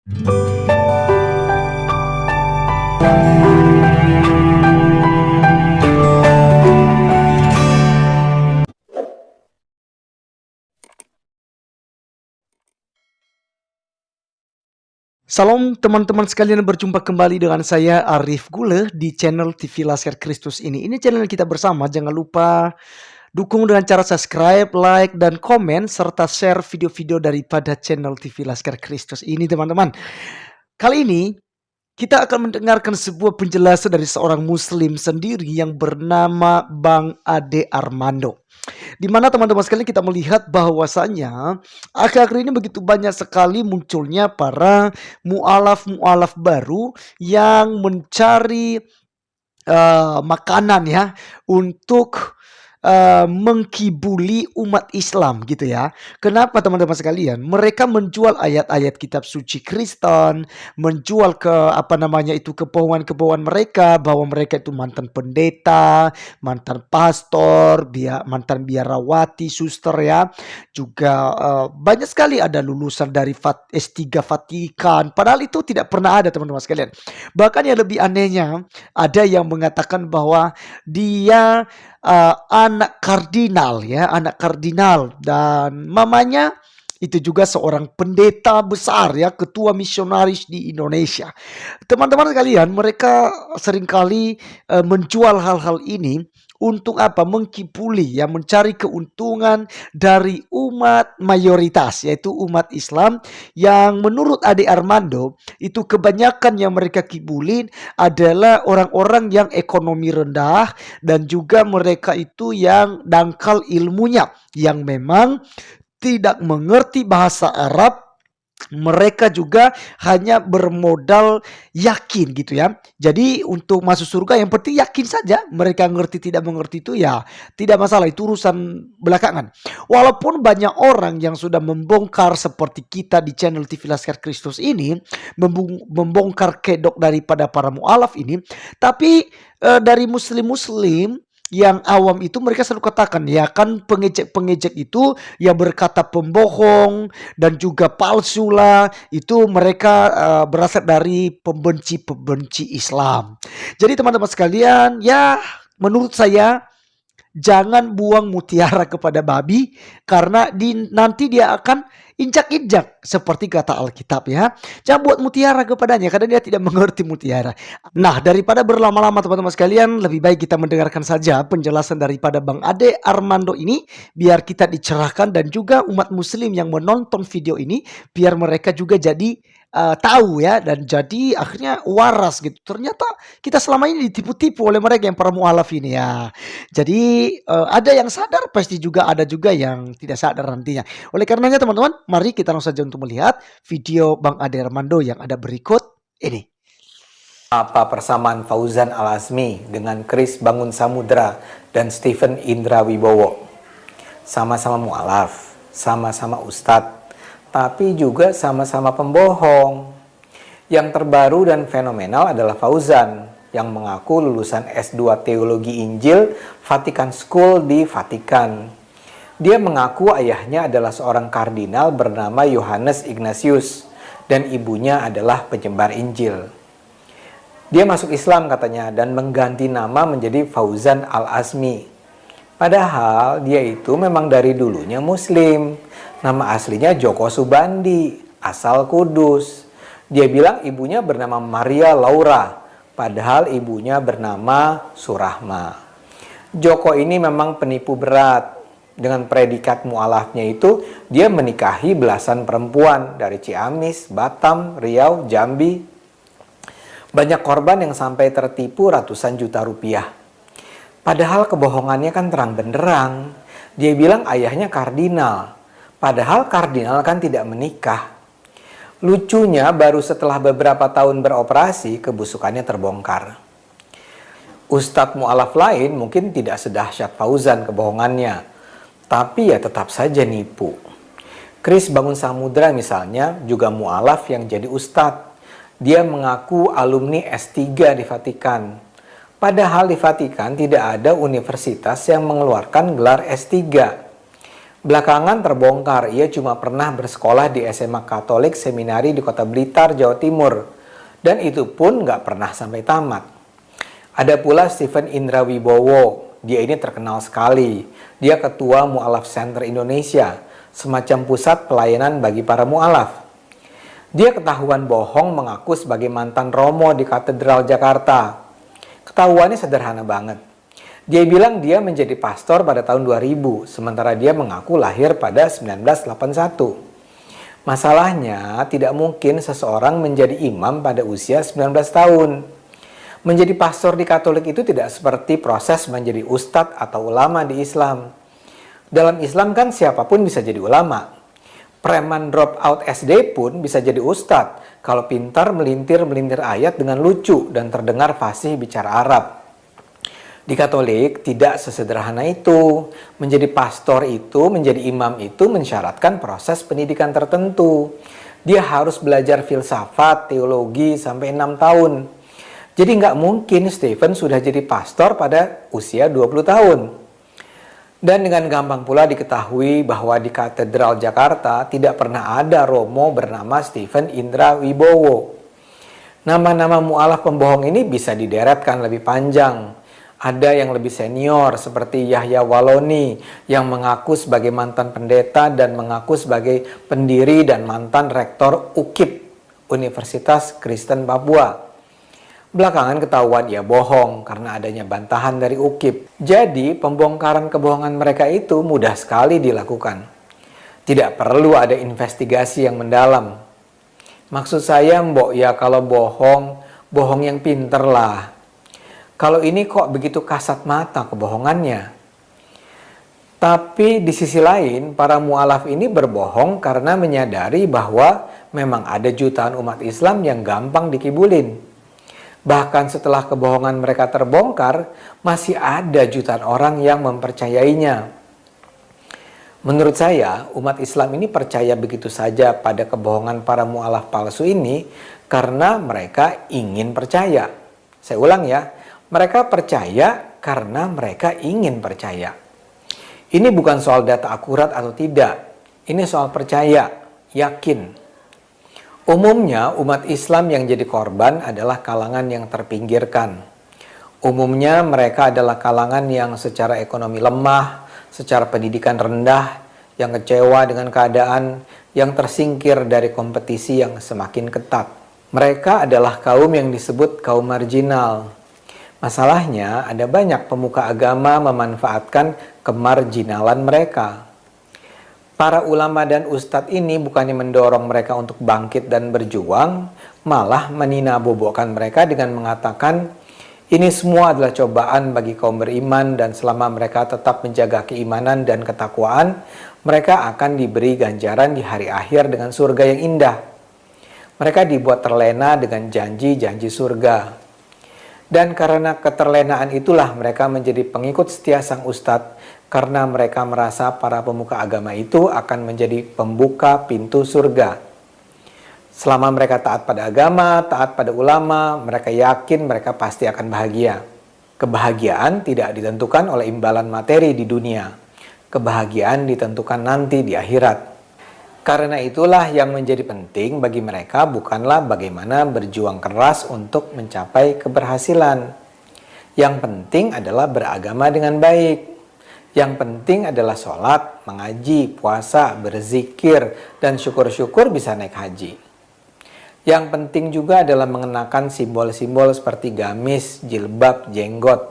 Salam teman-teman sekalian, berjumpa kembali dengan saya Arif Gule di channel TV Laskar Kristus ini. Ini channel kita bersama, jangan lupa dukung dengan cara subscribe, like, dan komen, serta share video-video daripada channel TV Laskar Kristus ini teman-teman. Kali ini kita akan mendengarkan sebuah penjelasan dari seorang muslim sendiri yang bernama Bang Ade Armando. Di mana teman-teman sekalian kita melihat bahwasanya akhir-akhir ini begitu banyak sekali munculnya para mualaf-mualaf baru yang mencari makanan ya untuk mengkibuli umat Islam gitu ya. Kenapa teman-teman sekalian? Mereka menjual ayat-ayat kitab suci Kristen, menjual kebohongan-kebohongan mereka bahwa mereka itu mantan pendeta, mantan pastor, mantan biarawati, suster ya. Juga banyak sekali ada lulusan dari S3 Vatikan. Padahal itu tidak pernah ada teman-teman sekalian. Bahkan yang lebih anehnya, ada yang mengatakan bahwa dia anak kardinal ya, anak kardinal, dan mamanya itu juga seorang pendeta besar ya, ketua misionaris di Indonesia. Teman-teman sekalian, mereka seringkali menjual hal-hal ini untuk apa? Mengkibuli ya, mencari keuntungan dari umat mayoritas, yaitu umat Islam, yang menurut Ade Armando itu kebanyakan yang mereka kibulin adalah orang-orang yang ekonomi rendah, dan juga mereka itu yang dangkal ilmunya, yang memang tidak mengerti bahasa Arab. Mereka juga hanya bermodal yakin gitu ya. Jadi untuk masuk surga yang penting yakin saja. Mereka ngerti tidak mengerti itu ya tidak masalah, itu urusan belakangan. Walaupun banyak orang yang sudah membongkar seperti kita di channel TV Laskar Kristus ini, membongkar kedok daripada para mualaf ini, tapi dari muslim-muslim yang awam itu mereka selalu katakan ya kan, pengejek-pengejek itu yang berkata pembohong dan juga palsu lah, itu mereka berasal dari pembenci-pembenci Islam. Jadi teman-teman sekalian, ya menurut saya jangan buang mutiara kepada babi, karena nanti dia akan injak-injak seperti kata Alkitab ya. Jangan buat mutiara kepadanya karena dia tidak mengerti mutiara. Nah, daripada berlama-lama teman-teman sekalian, lebih baik kita mendengarkan saja penjelasan daripada Bang Ade Armando ini, biar kita dicerahkan, dan juga umat muslim yang menonton video ini biar mereka juga jadi tahu ya, dan jadi akhirnya waras gitu. Ternyata kita selama ini ditipu-tipu oleh mereka yang para mualaf ini ya. Jadi ada yang sadar, pasti juga ada juga yang tidak sadar nantinya. Oleh karenanya teman-teman, mari kita langsung saja untuk melihat video Bang Ade Armando yang ada berikut ini. Apa persamaan Fauzan Al-Azmi dengan Chris Bangun Samudra dan Stephen Indra Wibowo? Sama-sama mualaf, sama-sama ustadz, tapi juga sama-sama pembohong. Yang terbaru dan fenomenal adalah Fauzan yang mengaku lulusan S2 Teologi Injil Vatican School di Vatikan. Dia mengaku ayahnya adalah seorang kardinal bernama Yohanes Ignatius dan ibunya adalah penyebar Injil. Dia masuk Islam katanya dan mengganti nama menjadi Fauzan Al-Azmi. Padahal dia itu memang dari dulunya Muslim. Nama aslinya Joko Subandi, asal Kudus. Dia bilang ibunya bernama Maria Laura, padahal ibunya bernama Surahma. Joko ini memang penipu berat. Dengan predikat mualafnya itu, dia menikahi belasan perempuan dari Ciamis, Batam, Riau, Jambi. Banyak korban yang sampai tertipu ratusan juta rupiah. Padahal kebohongannya kan terang benderang. Dia bilang ayahnya kardinal. Padahal kardinal kan tidak menikah. Lucunya baru setelah beberapa tahun beroperasi, kebusukannya terbongkar. Ustadz mu'alaf lain mungkin tidak sedahsyat Fauzan kebohongannya, tapi ya tetap saja nipu. Chris Bangun Samudra misalnya juga mu'alaf yang jadi ustadz. Dia mengaku alumni S3 di Vatikan. Padahal di Vatikan tidak ada universitas yang mengeluarkan gelar S3. Belakangan terbongkar ia cuma pernah bersekolah di SMA Katolik Seminari di Kota Blitar, Jawa Timur. Dan itu pun nggak pernah sampai tamat. Ada pula Stephen Indra Wibowo. Dia ini terkenal sekali. Dia ketua Mu'alaf Center Indonesia, semacam pusat pelayanan bagi para mu'alaf. Dia ketahuan bohong mengaku sebagai mantan romo di Katedral Jakarta. Ketahuannya sederhana banget. Dia bilang dia menjadi pastor pada tahun 2000, sementara dia mengaku lahir pada 1981. Masalahnya, tidak mungkin seseorang menjadi imam pada usia 19 tahun. Menjadi pastor di Katolik itu tidak seperti proses menjadi ustadz atau ulama di Islam. Dalam Islam kan siapapun bisa jadi ulama. Preman drop out SD pun bisa jadi ustadz kalau pintar melintir-melintir ayat dengan lucu dan terdengar fasih bicara Arab. Di Katolik tidak sesederhana itu. Menjadi pastor itu, menjadi imam itu mensyaratkan proses pendidikan tertentu. Dia harus belajar filsafat, teologi sampai 6 tahun. Jadi nggak mungkin Stephen sudah jadi pastor pada usia 20 tahun. Dan dengan gampang pula diketahui bahwa di Katedral Jakarta tidak pernah ada romo bernama Stephen Indra Wibowo. Nama-nama mu'alaf pembohong ini bisa dideretkan lebih panjang. Ada yang lebih senior seperti Yahya Waloni yang mengaku sebagai mantan pendeta dan mengaku sebagai pendiri dan mantan rektor UKIP, Universitas Kristen Papua. Belakangan ketahuan ia bohong karena adanya bantahan dari UKIP. Jadi pembongkaran kebohongan mereka itu mudah sekali dilakukan. Tidak perlu ada investigasi yang mendalam. Maksud saya mbok ya kalau bohong, bohong yang pinter lah. Kalau ini kok begitu kasat mata kebohongannya. Tapi di sisi lain, para mu'alaf ini berbohong karena menyadari bahwa memang ada jutaan umat Islam yang gampang dikibulin. Bahkan setelah kebohongan mereka terbongkar, masih ada jutaan orang yang mempercayainya. Menurut saya, umat Islam ini percaya begitu saja pada kebohongan para mu'alaf palsu ini karena mereka ingin percaya. Saya ulang ya. Mereka percaya karena mereka ingin percaya. Ini bukan soal data akurat atau tidak. Ini soal percaya, yakin. Umumnya umat Islam yang jadi korban adalah kalangan yang terpinggirkan. Umumnya mereka adalah kalangan yang secara ekonomi lemah, secara pendidikan rendah, yang kecewa dengan keadaan, yang tersingkir dari kompetisi yang semakin ketat. Mereka adalah kaum yang disebut kaum marginal. Masalahnya, ada banyak pemuka agama memanfaatkan kemarginalan mereka. Para ulama dan ustadz ini bukannya mendorong mereka untuk bangkit dan berjuang, malah meninabobokan mereka dengan mengatakan, ini semua adalah cobaan bagi kaum beriman dan selama mereka tetap menjaga keimanan dan ketakwaan, mereka akan diberi ganjaran di hari akhir dengan surga yang indah. Mereka dibuat terlena dengan janji-janji surga. Dan karena keterlenaan itulah mereka menjadi pengikut setia sang ustadz karena mereka merasa para pemuka agama itu akan menjadi pembuka pintu surga. Selama mereka taat pada agama, taat pada ulama, mereka yakin mereka pasti akan bahagia. Kebahagiaan tidak ditentukan oleh imbalan materi di dunia. Kebahagiaan ditentukan nanti di akhirat. Karena itulah yang menjadi penting bagi mereka bukanlah bagaimana berjuang keras untuk mencapai keberhasilan. Yang penting adalah beragama dengan baik. Yang penting adalah sholat, mengaji, puasa, berzikir, dan syukur-syukur bisa naik haji. Yang penting juga adalah mengenakan simbol-simbol seperti gamis, jilbab, jenggot.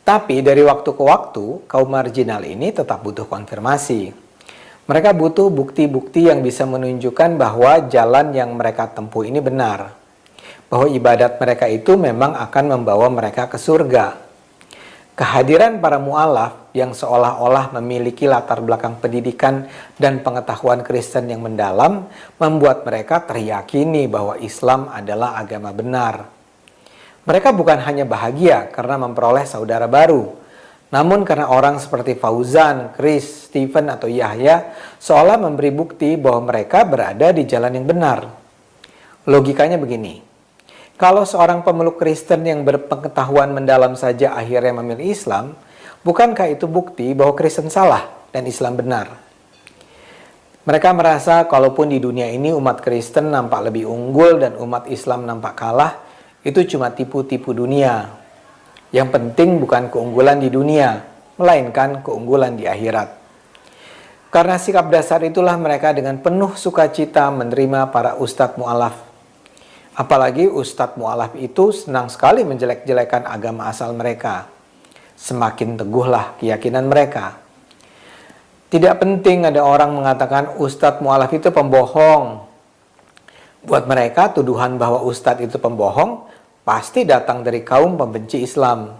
Tapi dari waktu ke waktu, kaum marginal ini tetap butuh konfirmasi. Mereka butuh bukti-bukti yang bisa menunjukkan bahwa jalan yang mereka tempuh ini benar. Bahwa ibadat mereka itu memang akan membawa mereka ke surga. Kehadiran para mu'alaf yang seolah-olah memiliki latar belakang pendidikan dan pengetahuan Kristen yang mendalam membuat mereka teryakini bahwa Islam adalah agama benar. Mereka bukan hanya bahagia karena memperoleh saudara baru, namun karena orang seperti Fauzan, Chris, Stephen, atau Yahya seolah memberi bukti bahwa mereka berada di jalan yang benar. Logikanya begini, kalau seorang pemeluk Kristen yang berpengetahuan mendalam saja akhirnya memilih Islam, bukankah itu bukti bahwa Kristen salah dan Islam benar? Mereka merasa kalaupun di dunia ini umat Kristen nampak lebih unggul dan umat Islam nampak kalah, itu cuma tipu-tipu dunia. Yang penting bukan keunggulan di dunia, melainkan keunggulan di akhirat. Karena sikap dasar itulah mereka dengan penuh sukacita menerima para ustadz mu'alaf. Apalagi ustadz mu'alaf itu senang sekali menjelek-jelekan agama asal mereka. Semakin teguhlah keyakinan mereka. Tidak penting ada orang mengatakan ustadz mu'alaf itu pembohong. Buat mereka, tuduhan bahwa ustadz itu pembohong pasti datang dari kaum pembenci Islam.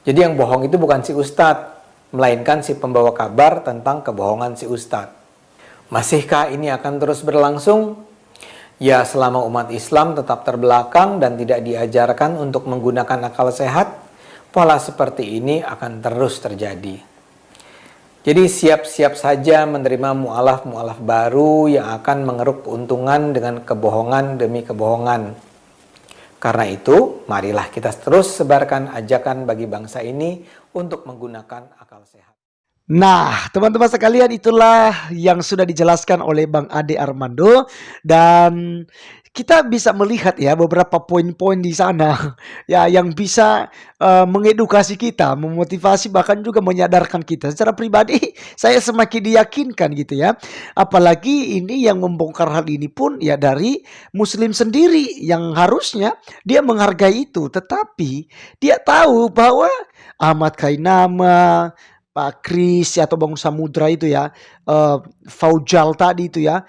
Jadi yang bohong itu bukan si ustadz, melainkan si pembawa kabar tentang kebohongan si ustadz. Masihkah ini akan terus berlangsung? Ya, selama umat Islam tetap terbelakang dan tidak diajarkan untuk menggunakan akal sehat, pola seperti ini akan terus terjadi. Jadi siap-siap saja menerima mu'alaf-mu'alaf baru yang akan mengeruk keuntungan dengan kebohongan demi kebohongan. Karena itu, marilah kita terus sebarkan ajakan bagi bangsa ini untuk menggunakan akal sehat. Nah, teman-teman sekalian, itulah yang sudah dijelaskan oleh Bang Ade Armando, dan kita bisa melihat ya beberapa poin-poin di sana ya yang bisa mengedukasi kita, memotivasi, bahkan juga menyadarkan kita. Secara pribadi saya semakin diyakinkan gitu ya. Apalagi ini yang membongkar hal ini pun ya dari muslim sendiri yang harusnya dia menghargai itu, tetapi dia tahu bahwa Ahmad Kainama, Pak Kris atau Bang Samudra itu ya, Faujal tadi itu ya,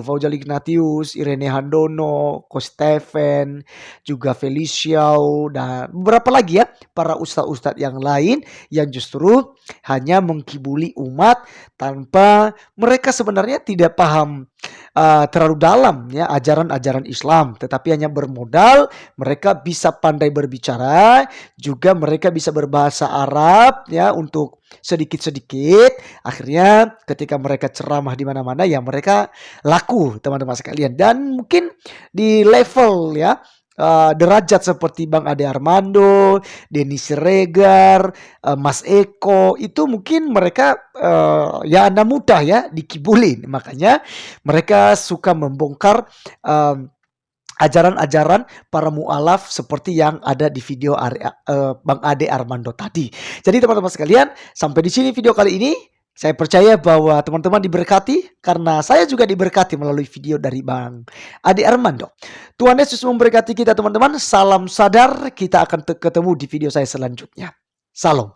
Faujal Ignatius, Irene Handono, Ko Steven, juga Feliciao, dan beberapa lagi ya, para ustadz-ustadz yang lain yang justru hanya mengkibuli umat tanpa mereka sebenarnya tidak paham terlalu dalam ya ajaran-ajaran Islam, tetapi hanya bermodal mereka bisa pandai berbicara, juga mereka bisa berbahasa Arab ya untuk sedikit-sedikit. Akhirnya ketika mereka ceramah di mana-mana ya mereka laku, teman-teman sekalian. Dan mungkin di level ya derajat seperti Bang Ade Armando, Denny Siregar, Mas Eko, itu mungkin mereka ya anak muda ya dikibulin. Makanya mereka suka membongkar ajaran-ajaran para mu'alaf seperti yang ada di video Bang Ade Armando tadi. Jadi teman-teman sekalian, sampai di sini video kali ini. Saya percaya bahwa teman-teman diberkati karena saya juga diberkati melalui video dari Bang Ade Armando. Tuhan Yesus memberkati kita teman-teman. Salam sadar, kita akan ketemu di video saya selanjutnya. Salam.